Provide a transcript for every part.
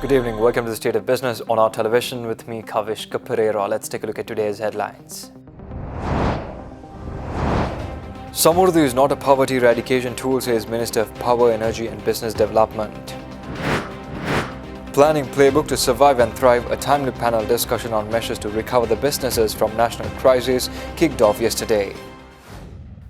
Good evening, welcome to the State of Business on our television with me, Kavish Pereira. Let's take a look at today's headlines. Samurdhi is not a poverty eradication tool, says Minister of Power, Energy and Business Development. Planning playbook to survive and thrive, a timely panel discussion on measures to recover the businesses from national crisis kicked off yesterday.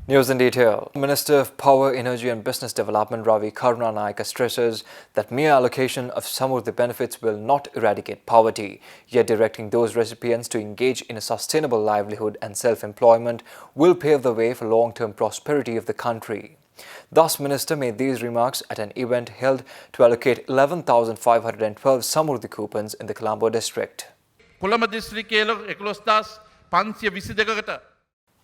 News in detail. Minister of Power, Energy and Business Development Ravi Karunanayake stresses that mere allocation of Samurdhi benefits will not eradicate poverty, yet directing those recipients to engage in a sustainable livelihood and self-employment will pave the way for long-term prosperity of the country. Thus, Minister made these remarks at an event held to allocate 11,512 Samurdhi coupons in the Colombo district.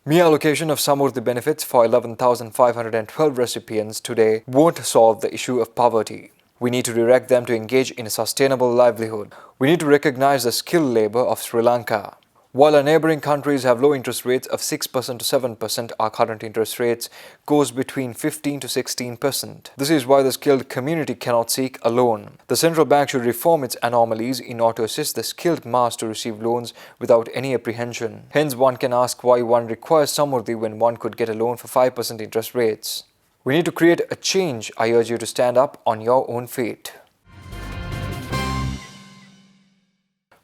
Mere allocation of Samurdhi benefits for 11,512 recipients today won't solve the issue of poverty. We need to direct them to engage in a sustainable livelihood. We need to recognize the skilled labor of Sri Lanka. While our neighboring countries have low interest rates of 6% to 7%, our current interest rates goes between 15 to 16%. This is why the skilled community cannot seek a loan. The central bank should reform its anomalies in order to assist the skilled mass to receive loans without any apprehension. Hence, one can ask why one requires Samurdhi when one could get a loan for 5% interest rates. We need to create a change. I urge you to stand up on your own feet.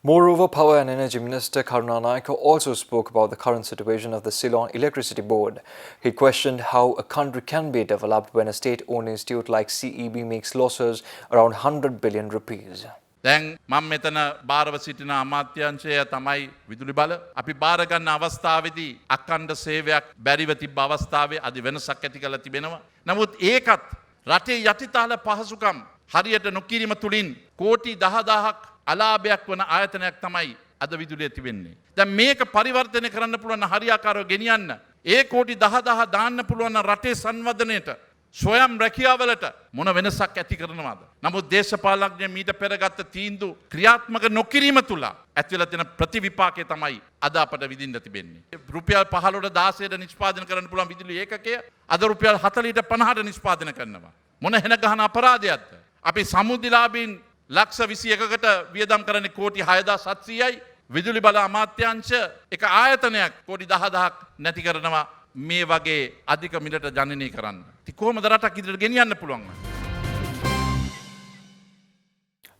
Moreover, Power and Energy Minister Karunanayake also spoke about the current situation of the Ceylon Electricity Board. He questioned how a country can be developed when a state-owned institute like CEB makes losses around 100 billion rupees. දැන් මම මෙතන බාරව සිටින අමාත්‍යාංශය තමයි විදුලි බල. අපි බාර ගන්න අවස්ථාවේදී අඛණ්ඩ සේවයක් බැරිව තිබ්බ අවස්ථාවේ අද වෙනසක් ඇති කරලා තිබෙනවා. නමුත් ඒකත් රටේ යටිතල පහසුකම් හරියට නොකිරීම තුලින් කෝටි 10,000ක් අලාභයක් වන ආයතනයක් තමයි අද විදුලිය තිබෙන්නේ. දැන් මේක පරිවර්තනය කරන්න පුළුවන් හරියාකාරව ගෙනියන්න. ඒ කෝටි 10,000 දාන්න පුළුවන් රටේ සංවර්ධනයට ස්වයං රැකියාවලට මොන වෙනසක් ඇති කරනවද? නමුත් දේශපාලඥයන් මීට පෙරගත්ත තීන්දුව ක්‍රියාත්මක නොකිරීම තුල ඇතිවලා තියෙන ප්‍රතිවිපාකය තමයි අද අපට විඳින්න තිබෙන්නේ. රුපියල් 15ට 16ට නිෂ්පාදනය කරන්න පුළුවන් විදුලි ඒකකය අද රුපියල් 40ට 50ට නිෂ්පාදනය කරනවා. මොන හෙන ගහන අපරාධයක්ද? අපි සමුද්‍රලාභීන් ලක්ෂ 21කට වියදම් කරන්නේ කෝටි 6,700යි. විදුලි බල අමාත්‍යාංශ එක ආයතනයක් කෝටි 10,000ක් නැති කරනවා මේ වගේ අධික මිලට ජනනය කරන්න. ඉතින් කොහොමද රටක් ඉදිරියට ගෙනියන්න පුළුවන්?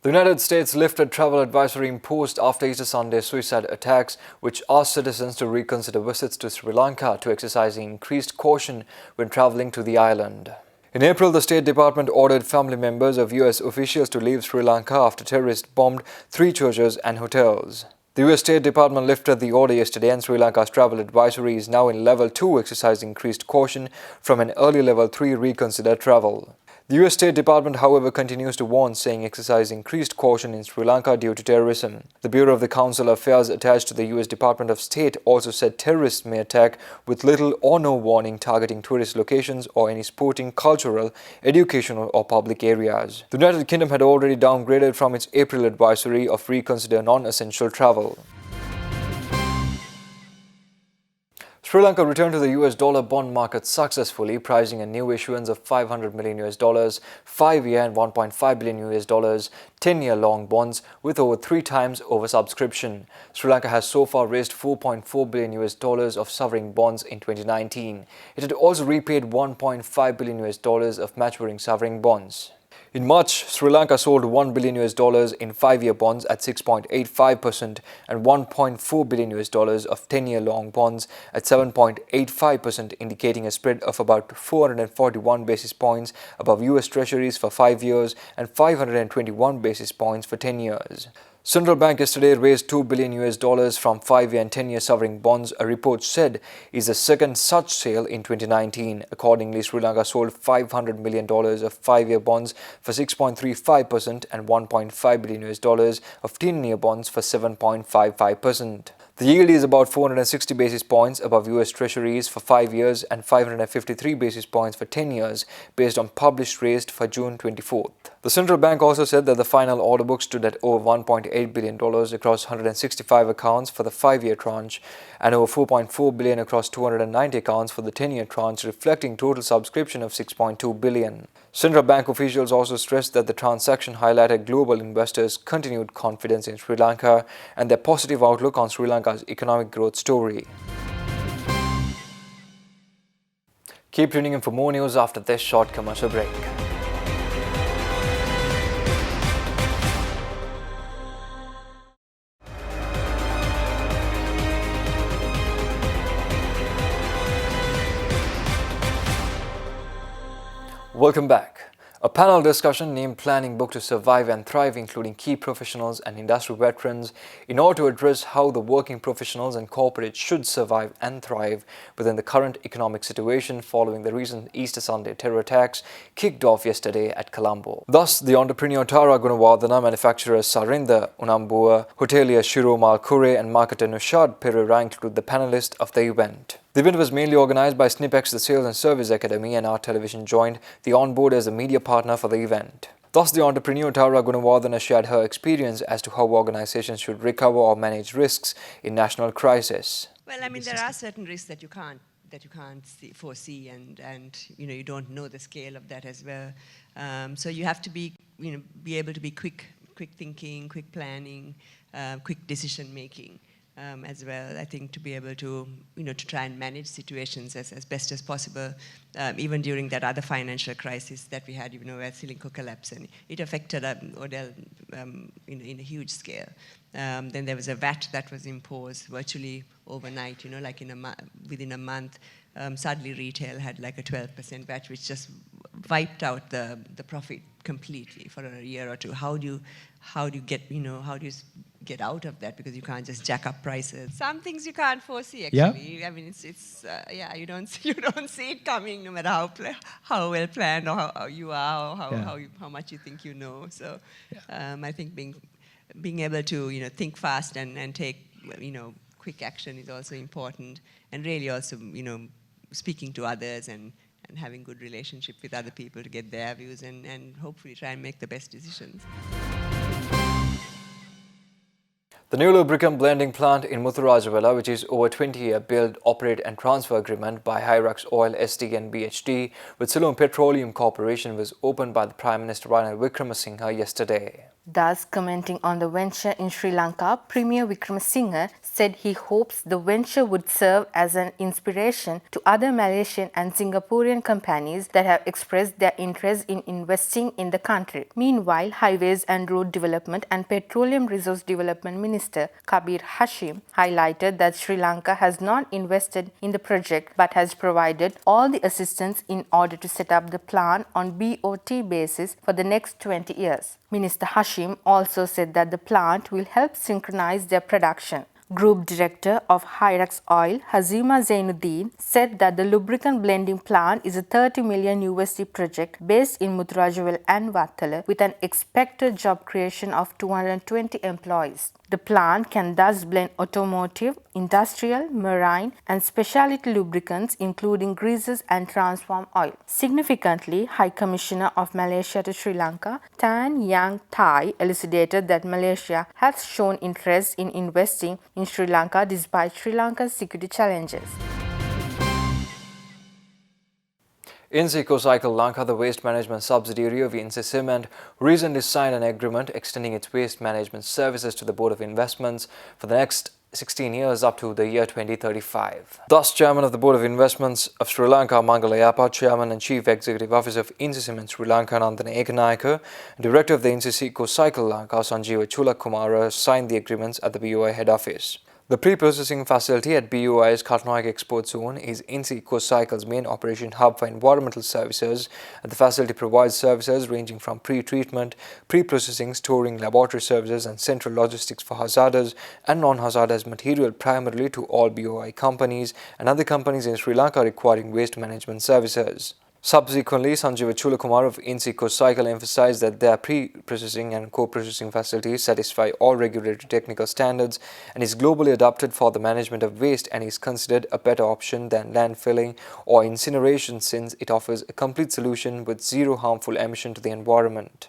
The United States lifted travel advisory imposed after Easter Sunday suicide attacks, which asked citizens to reconsider visits to Sri Lanka to exercise increased caution when traveling to the island. In April, the State Department ordered family members of U.S. officials to leave Sri Lanka after terrorists bombed 3 churches and hotels. The U.S. State Department lifted the order yesterday, and Sri Lanka's travel advisory is now in Level 2, exercising increased caution from an early Level 3 reconsider travel. The U.S. State Department, however, continues to warn, saying exercise increased caution in Sri Lanka due to terrorism. The Bureau of the Consular Affairs attached to the U.S. Department of State also said terrorists may attack with little or no warning, targeting tourist locations or any sporting, cultural, educational or public areas. The United Kingdom had already downgraded from its April advisory of reconsider non-essential travel. Sri Lanka returned to the US dollar bond market successfully, pricing a new issuance of $500 million, 5-year and $1.5 billion 10-year long bonds with over 3 times oversubscription. Sri Lanka has so far raised $4.4 billion of sovereign bonds in 2019. It had also repaid $1.5 billion of maturing sovereign bonds. In March, Sri Lanka sold $1 billion in 5-year bonds at 6.85% and $1.4 billion of 10-year long bonds at 7.85%, indicating a spread of about 441 basis points above US Treasuries for 5 years and 521 basis points for 10 years. Central Bank yesterday raised $2 billion from 5-year and 10-year sovereign bonds, a report said is the second such sale in 2019. Accordingly, Sri Lanka sold $500 million of 5-year bonds for 6.35% and $1.5 billion of 10-year bonds for 7.55%. The yield is about 460 basis points above US Treasuries for 5 years and 553 basis points for 10 years based on published rates for June 24th. The central bank also said that the final order book stood at over $1.8 billion across 165 accounts for the 5-year tranche and over $4.4 billion across 290 accounts for the 10-year tranche, reflecting total subscription of $6.2 billion. Central bank officials also stressed that the transaction highlighted global investors' continued confidence in Sri Lanka and their positive outlook on Sri Lanka's economic growth story. Keep tuning in for more news after this short commercial break. Welcome back. A panel discussion named Planning Book to Survive and Thrive, including key professionals and industry veterans, in order to address how the working professionals and corporates should survive and thrive within the current economic situation following the recent Easter Sunday terror attacks, kicked off yesterday at Colombo. Thus, the entrepreneur Tara Gunawardana, manufacturers Sarinda Unambua, hotelier Shiro Malkure and marketer Nushad Pereira include the panelists of the event. The event was mainly organized by Snipex, the Sales and Service Academy, and Our Television joined the onboard as a media partner for the event. Thus, the entrepreneur Tara Gunawardana shared her experience as to how organizations should recover or manage risks in national crisis. Well, I mean, there are certain risks that you can't foresee, and you don't know the scale of that as well. So you have to be able to be quick thinking, quick planning, quick decision making. As well, I think, to be able to, to try and manage situations as best as possible, even during that other financial crisis that we had, where Ceylon collapsed, and it affected Odell in a huge scale. Then there was a VAT that was imposed virtually overnight, like within a month. Suddenly retail had like a 12% VAT, which just wiped out the profit completely for a year or two. How do you get out of that, because you can't just jack up prices. Some things you can't foresee, actually. Yeah. I mean, you don't see it coming, no matter how well planned or how you are, or how much you think you know. So I think being able to think fast and take quick action is also important, and really also speaking to others and having good relationship with other people to get their views and hopefully try and make the best decisions. The new lubricant blending plant in Muthurazavela, which is over 20-year build, operate and transfer agreement by Hyrux Oil, SD and BHD with Ceylon Petroleum Corporation, was opened by the Prime Minister Ranil Wickremesinghe yesterday. Thus, commenting on the venture in Sri Lanka, Premier Wickremesinghe said he hopes the venture would serve as an inspiration to other Malaysian and Singaporean companies that have expressed their interest in investing in the country. Meanwhile, Highways and Road Development and Petroleum Resource Development Minister Kabir Hashim highlighted that Sri Lanka has not invested in the project but has provided all the assistance in order to set up the plant on BOT basis for the next 20 years. Minister Hashim also said that the plant will help synchronize their production. Group Director of Hyrux Oil, Hazima Zainuddin, said that the lubricant blending plant is a $30 million project based in Muthurazavela and Vattala with an expected job creation of 220 employees. The plant can thus blend automotive, industrial, marine and specialty lubricants including greases and transform oil. Significantly, High Commissioner of Malaysia to Sri Lanka, Tan Yang Thai, elucidated that Malaysia has shown interest in investing in Sri Lanka despite Sri Lanka's security challenges. NCC CoCycle Lanka, the waste management subsidiary of NCC Cement, recently signed an agreement extending its waste management services to the Board of Investments for the next 16 years up to the year 2035. Thus, Chairman of the Board of Investments of Sri Lanka, Mangalayapa, Chairman and Chief Executive Officer of NCC Cement Sri Lanka, Nandana Ekanayaka, and Director of the NCC CoCycle Lanka, Sanjeeva Chulakumara, signed the agreements at the BOI head office. The pre-processing facility at BOI's Katnoik Export Zone is NCC CoCycle's main operation hub for environmental services, and the facility provides services ranging from pre-treatment, pre-processing, storing, laboratory services and central logistics for hazardous and non-hazardous material primarily to all BOI companies and other companies in Sri Lanka requiring waste management services. Subsequently, Sanjeev Chulakumar of NCC CoCycle emphasized that their pre-processing and co-processing facilities satisfy all regulatory technical standards and is globally adapted for the management of waste and is considered a better option than landfilling or incineration since it offers a complete solution with zero harmful emission to the environment.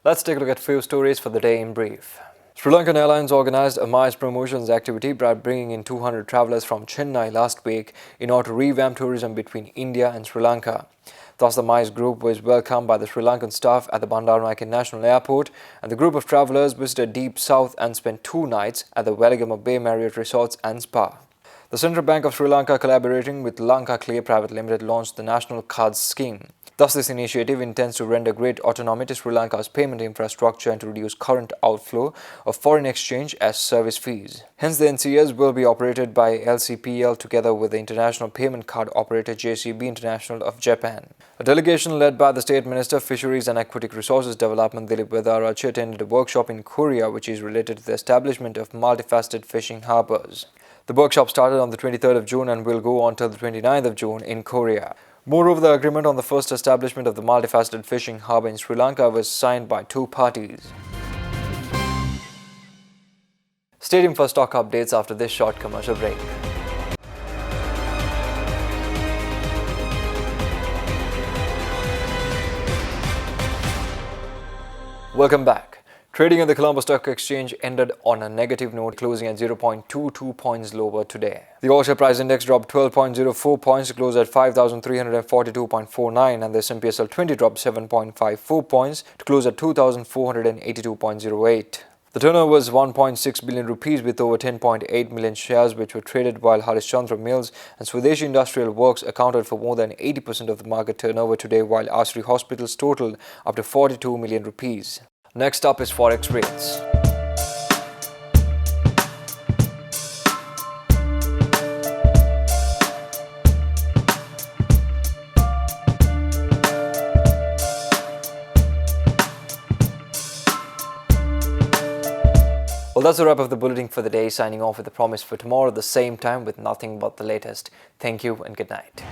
Let's take a look at few stories for the day in brief. Sri Lankan Airlines organized a MICE promotions activity by bringing in 200 travellers from Chennai last week in order to revamp tourism between India and Sri Lanka. Thus, the MICE group was welcomed by the Sri Lankan staff at the Bandaranaike International Airport, and the group of travellers visited Deep South and spent 2 nights at the Veligama Bay Marriott Resorts and Spa. The Central Bank of Sri Lanka, collaborating with Lanka Clear Private Limited, launched the National Cards Scheme. Thus, this initiative intends to render great autonomy to Sri Lanka's payment infrastructure and to reduce current outflow of foreign exchange as service fees. Hence, the NCS will be operated by LCPL together with the international payment card operator JCB International of Japan. A delegation led by the State Minister of Fisheries and Aquatic Resources Development Dilip Vedarachi attended a workshop in Korea which is related to the establishment of multifaceted fishing harbours. The workshop started on the 23rd of June and will go on till the 29th of June in Korea. Moreover, the agreement on the first establishment of the multifaceted fishing harbour in Sri Lanka was signed by 2 parties. Stay tuned for stock updates after this short commercial break. Welcome back. Trading at the Colombo Stock Exchange ended on a negative note, closing at 0.22 points lower today. The All Share Price Index dropped 12.04 points to close at 5,342.49, and the S&P SL 20 dropped 7.54 points to close at 2,482.08. The turnover was 1.6 billion rupees with over 10.8 million shares which were traded, while Harishchandra Mills and Swadeshi Industrial Works accounted for more than 80% of the market turnover today, while Ashri Hospitals totaled up to 42 million rupees. Next up is Forex rates. Well, that's a wrap of the bulletin for the day, signing off with a promise for tomorrow at the same time with nothing but the latest. Thank you and good night.